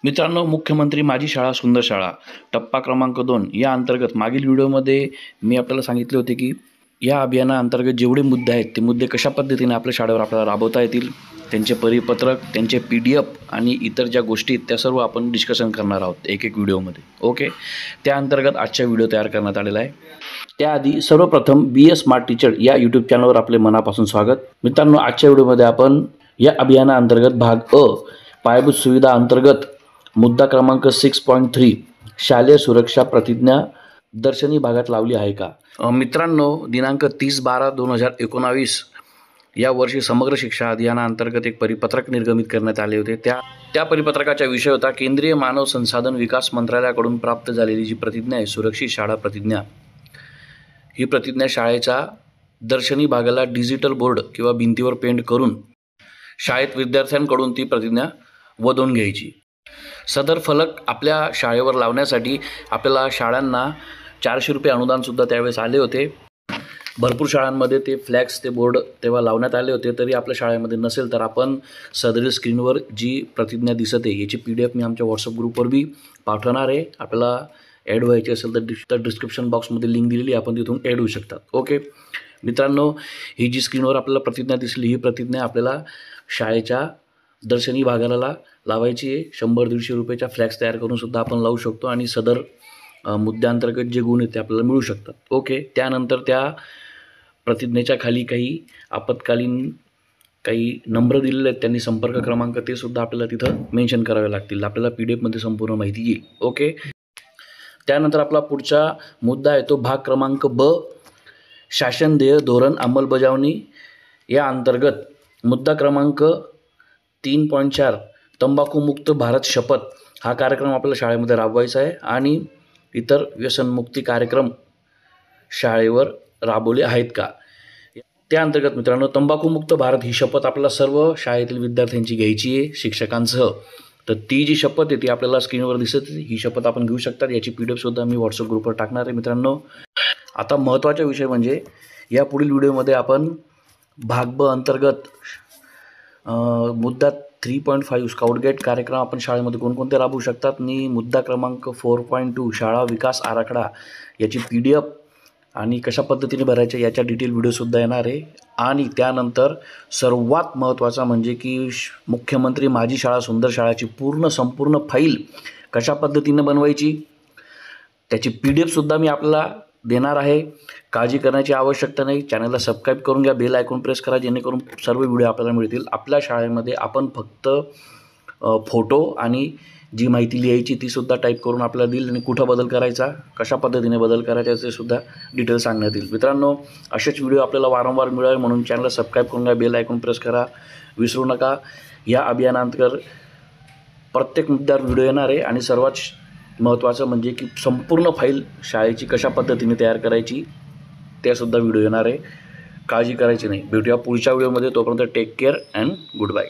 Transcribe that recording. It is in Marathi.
मित्रांनो, मुख्यमंत्री माझी शाळा सुंदर शाळा टप्पा क्रमांक 2 या अंतर्गत मागील व्हिडिओमध्ये मी आपल्याला सांगितले होते की या अभियानाअंतर्गत जेवढे मुद्दे आहेत ते मुद्दे कशा पद्धतीने आपल्या शाळेवर आपल्याला राबवता येतील, त्यांचे परिपत्रक, त्यांचे PDF आणि इतर ज्या गोष्टी आहेत त्या सर्व आपण डिस्कशन करणार आहोत एक व्हिडिओमध्ये. ओके, त्या अंतर्गत आजचा व्हिडिओ तयार करण्यात आलेला आहे. त्याआधी सर्वप्रथम BS स्मार्ट टीचर या यूट्यूब चॅनलवर आपले मनापासून स्वागत. मित्रांनो, आजच्या व्हिडिओमध्ये आपण या अभियानाअंतर्गत भाग अ पायाभूत सुविधा अंतर्गत मुद्दा क्रमांक 6.3 शालेय सुरक्षा प्रतिज्ञा दर्शनी भागात लावली आहे का. मित्रांनो, दिनांक 30/12/2019 या वर्षी समग्र शिक्षा अभियानाअंतर्गत एक परिपत्रक निर्गमित करण्यात आले होते. त्या परिपत्रकाचा विषय होता केंद्रीय मानव संसाधन विकास मंत्रालयाकडून प्राप्त झालेली जी प्रतिज्ञा आहे, सुरक्षित शाळा प्रतिज्ञा. ही प्रतिज्ञा शाळेच्या दर्शनी भागाला डिजिटल बोर्ड किंवा भिंतीवर पेंट करून शाळेत विद्यार्थ्यांकडून ती प्रतिज्ञा वदवून घ्यायची. सदर फलक आपल्या शाळेवर लावण्यासाठी आपल्याला शाळांना 400 रुपये अनुदानसुद्धा त्यावेळेस आले होते. भरपूर शाळांमध्ये ते फ्लॅग्स, ते बोर्ड तेव्हा लावण्यात आले होते. तरी आपल्या शाळेमध्ये नसेल तर आपण सदरील स्क्रीनवर जी प्रतिज्ञा दिसत आहे याची PDF मी आमच्या व्हॉट्सअप ग्रुपवर बी पाठवणार आहे. आपल्याला ॲड व्हायची असेल तर डिस्क्रिप्शन बॉक्समध्ये लिंक दिलेली, आपण तिथून ॲड होऊ शकतात. ओके मित्रांनो, ही जी स्क्रीनवर आपल्याला प्रतिज्ञा दिसली, ही प्रतिज्ञा आपल्याला शाळेच्या दर्शनी भागाला लावायची आहे. 100-150 रुपयाच्या फ्लॅग्स तयार करून सुद्धा आपण लावू शकतो आणि सदर मुद्द्यांतर्गत जे गुण आहेत ते आपल्याला मिळू शकतात. ओके, त्यानंतर त्या प्रतिज्ञेच्या खाली काही आपत्कालीन काही नंबर दिलेले आहेत, त्यांनी संपर्क क्रमांक ते सुद्धा आपल्याला तिथं मेन्शन करावे लागतील. आपल्याला PDF संपूर्ण माहिती येईल. ओके, त्यानंतर आपला पुढचा मुद्दा आहे तो भाग क्रमांक ब शासन ध्येय धोरण अंमलबजावणी या अंतर्गत मुद्दा क्रमांक 3.4 तंबाखूमुक्त भारत शपथ हा कार्यक्रम आपल्याला शाळेमध्ये राबवायचा आहे आणि इतर व्यसनमुक्ती कार्यक्रम शाळेवर राबवले आहेत का. त्या अंतर्गत मित्रांनो, तंबाखूमुक्त भारत ही शपथ आपल्याला सर्व शाळेतील विद्यार्थ्यांची घ्यायची आहे शिक्षकांसह. तर ती जी शपथ आहे ती आपल्याला स्क्रीनवर दिसत, ही शपथ आपण घेऊ शकतात. याची PDF मी व्हॉट्सअप ग्रुपवर टाकणार आहे. मित्रांनो, आता महत्त्वाचा विषय म्हणजे या पुढील व्हिडिओमध्ये आपण भाग ब अंतर्गत मुद्दा 3.5 स्काउट गाईड कार्यक्रम आपण शाळेमध्ये कोणकोणते राबवू शकतात आणि मुद्दा क्रमांक 4.2 शाळा विकास आराखडा याची PDF आणि कशा पद्धतीने भरायच्या याच्या डिटेल व्हिडिओसुद्धा येणार आहे. आणि त्यानंतर सर्वात महत्त्वाचा म्हणजे की मुख्यमंत्री माझी शाळा सुंदर शाळाची संपूर्ण फाईल कशा पद्धतीने बनवायची त्याची PDF मी आपल्याला देणार आहे. काळजी करण्याची आवश्यकता नाही. चॅनलला सबस्क्राईब करून घ्या, बेल आयकॉन प्रेस करा, जेणेकरून सर्व व्हिडिओ आपल्याला मिळतील. आपल्या शाळेमध्ये आपण फक्त फोटो आणि जी माहिती लिहायची तीसुद्धा टाईप करून आपल्याला देईल आणि कुठं बदल करायचा, कशा पद्धतीने बदल करायचा ते सुद्धा डिटेल सांगण्यात येईल. मित्रांनो, असेच व्हिडिओ आपल्याला वारंवार मिळावे म्हणून चॅनलला सबस्क्राईब करून घ्या, बेल आयकॉन प्रेस करा, विसरू नका. या अभियानांतर्गत प्रत्येक मुद्द्यावर व्हिडिओ येणार आहे आणि सर्वात महत्त्वाचं म्हणजे की संपूर्ण फाईल शाळेची कशा पद्धतीने तयार करायची त्यासुद्धा व्हिडिओ येणार आहे. काळजी करायची नाही. भेटूया पुढच्या व्हिडिओमध्ये. तोपर्यंत take care and good bye.